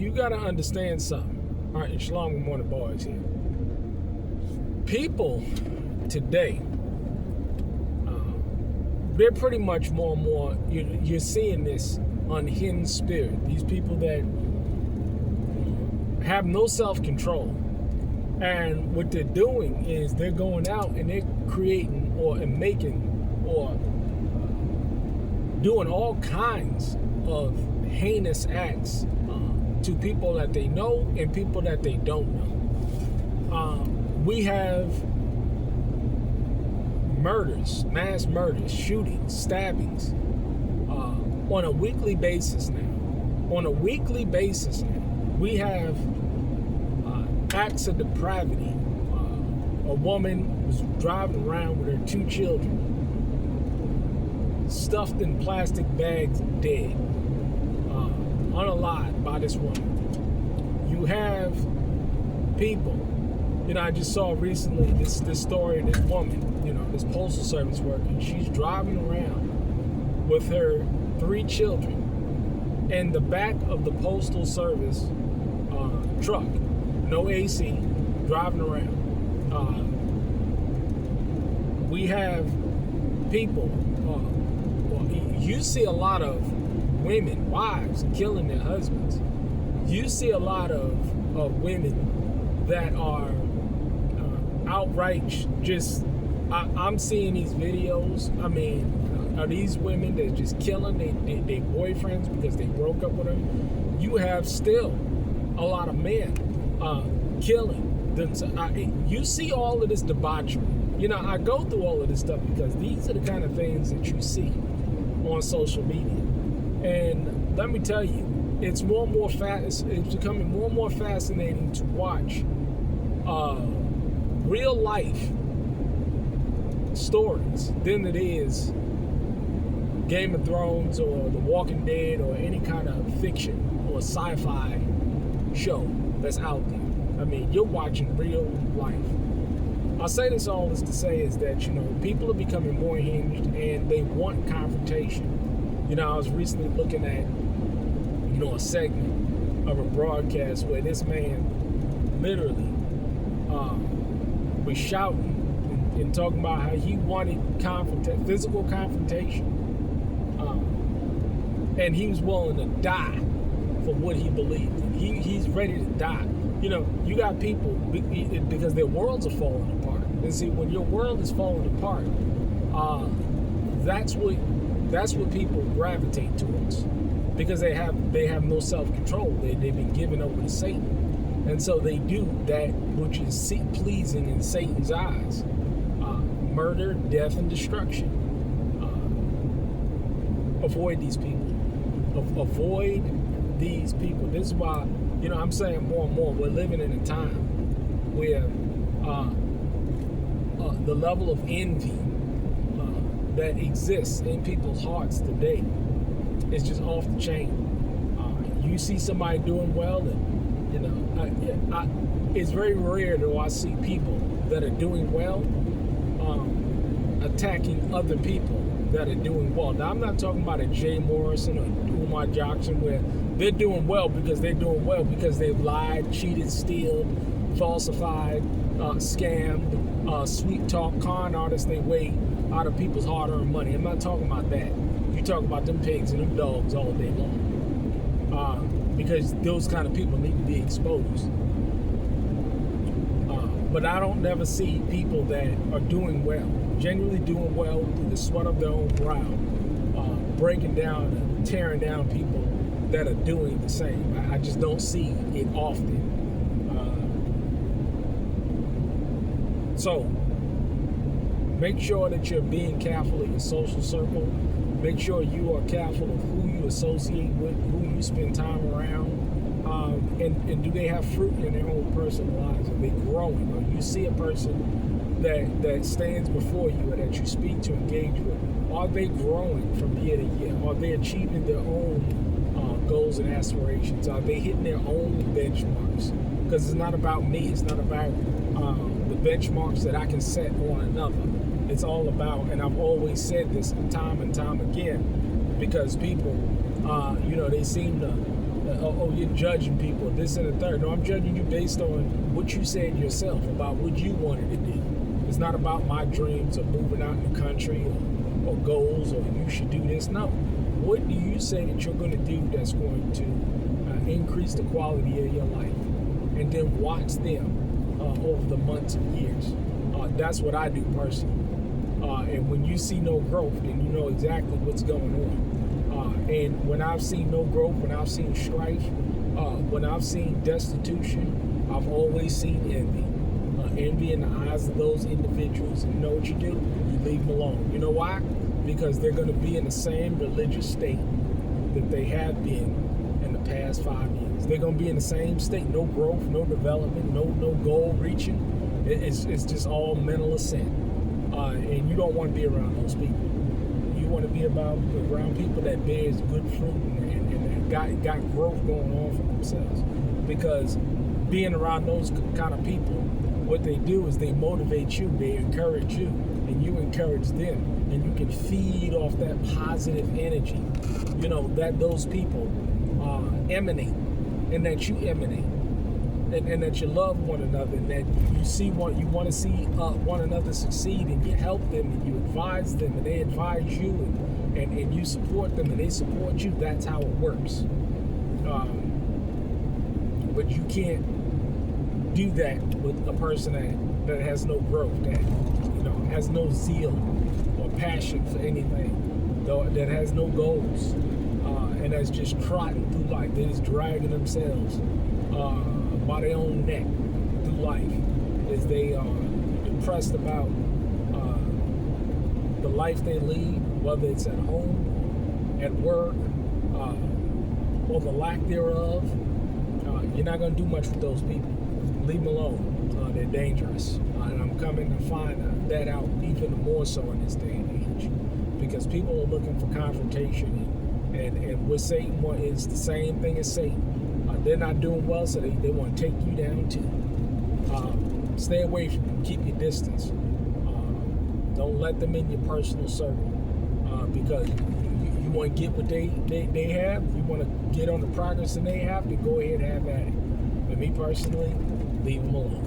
you got to understand something. All right, Shalom, good morning, boys here. People today, they're pretty much more and more, you're seeing this unhinged spirit. These people that have no self-control. And what they're doing is they're going out and they're creating and making or doing all kinds of heinous acts to people that they know and people that they don't know. We have murders, mass murders, shootings, stabbings on a weekly basis now. We have acts of depravity. A woman was driving around with her 2 children, stuffed in plastic bags, dead, unalived by this woman. You have people, I just saw recently this story of this woman, this postal service worker. She's driving around with her 3 children in the back of the postal service truck. No AC, driving around. We have people, you see a lot of women, wives, killing their husbands. You see a lot of women that are outright just, I'm seeing these videos. I mean, are these women that just killing their boyfriends because they broke up with them? You have still a lot of men killing. You see all of this debauchery. I go through all of this stuff because these are the kind of things that you see on social media. And let me tell you, it's becoming more and more fascinating to watch real life stories than it is Game of Thrones or The Walking Dead or any kind of fiction or sci-fi show that's out there. I mean, you're watching real life. I'll say this all this to say is that, people are becoming more hinged and they want confrontation. I was recently looking at, a segment of a broadcast where this man literally was shouting and talking about how he wanted physical confrontation. And he was willing to die for what he believed in. He's ready to die. You got people, because their worlds are falling apart. And see, when your world is falling apart, that's what people gravitate towards, because they have no self-control. They've been given over to Satan, and so they do that which is pleasing in Satan's eyes: murder, death, and destruction. Avoid these people. Avoid these people. This is why, I'm saying more and more, we're living in a time where the level of envy that exists in people's hearts today is just off the chain. You see somebody doing well, and it's very rare that I see people that are doing well attacking other people that are doing well. Now, I'm not talking about a Jay Morrison or Umar Jackson where they're doing well because they've lied, cheated, stealed, falsified, scammed, sweet talk, con artists they way out of people's hard-earned money. I'm not talking about that. You talk about them pigs and them dogs all day long. Because those kind of people need to be exposed. But I don't never see people that are doing well, genuinely doing well through the sweat of their own brow, breaking down and tearing down people that are doing the same. I just don't see it often. So make sure that you're being careful in your social circle. Make sure you are careful of who you associate with, who you spend time around. And do they have fruit in their own personal lives? Are they growing? Or you see a person that stands before you and that you speak to, engage with, are they growing from year to year? Are they achieving their own goals and aspirations? Are they hitting their own benchmarks? Because it's not about me. It's not about the benchmarks that I can set on another. It's all about, and I've always said this time and time again, because people, they seem to you're judging people, this and the third. No, I'm judging you based on what you said yourself about what you wanted to do. It's not about my dreams of moving out in the country or goals or you should do this. No. What do you say that you're going to do that's going to increase the quality of your life? And then watch them over the months and years. That's what I do personally. And when you see no growth, then you know exactly what's going on. And when I've seen no growth, when I've seen strife, when I've seen destitution, I've always seen envy. Envy in the eyes of those individuals. And you know what you do? You leave them alone. You know why? Because they're going to be in the same religious state that they have been in the past 5 years. They're going to be in the same state. No growth, no development, no goal reaching. It's just all mental ascent. And you don't want to be around those people. You want to be around people that bears good fruit and got growth going on for themselves. Because being around those kind of people, what they do is they motivate you, they encourage you, and you encourage them. And you can feed off that positive energy, you know, that those people emanate, and that you emanate, and that you love one another, and that you want to see one another succeed, and you help them, and you advise them, and they advise you, and you support them, and they support you. That's how it works. But you can't do that with a person that has no growth, that has no zeal or passion for anything, that has no goals, and that's just trotting through life. They're just dragging themselves by their own neck through life as they are depressed about the life they lead, whether it's at home, at work, or the lack thereof. You're not going to do much with those people. Leave them alone. They're dangerous. And I'm coming to find that out even more so in this day and age. Because people are looking for confrontation. And with Satan, it's the same thing as Satan. They're not doing well, so they want to take you down too. Stay away from them. Keep your distance. Don't let them in your personal circle. Because you want to get what they have. You want to get on the progress that they have, then go ahead and have at it. But me personally, leave them alone.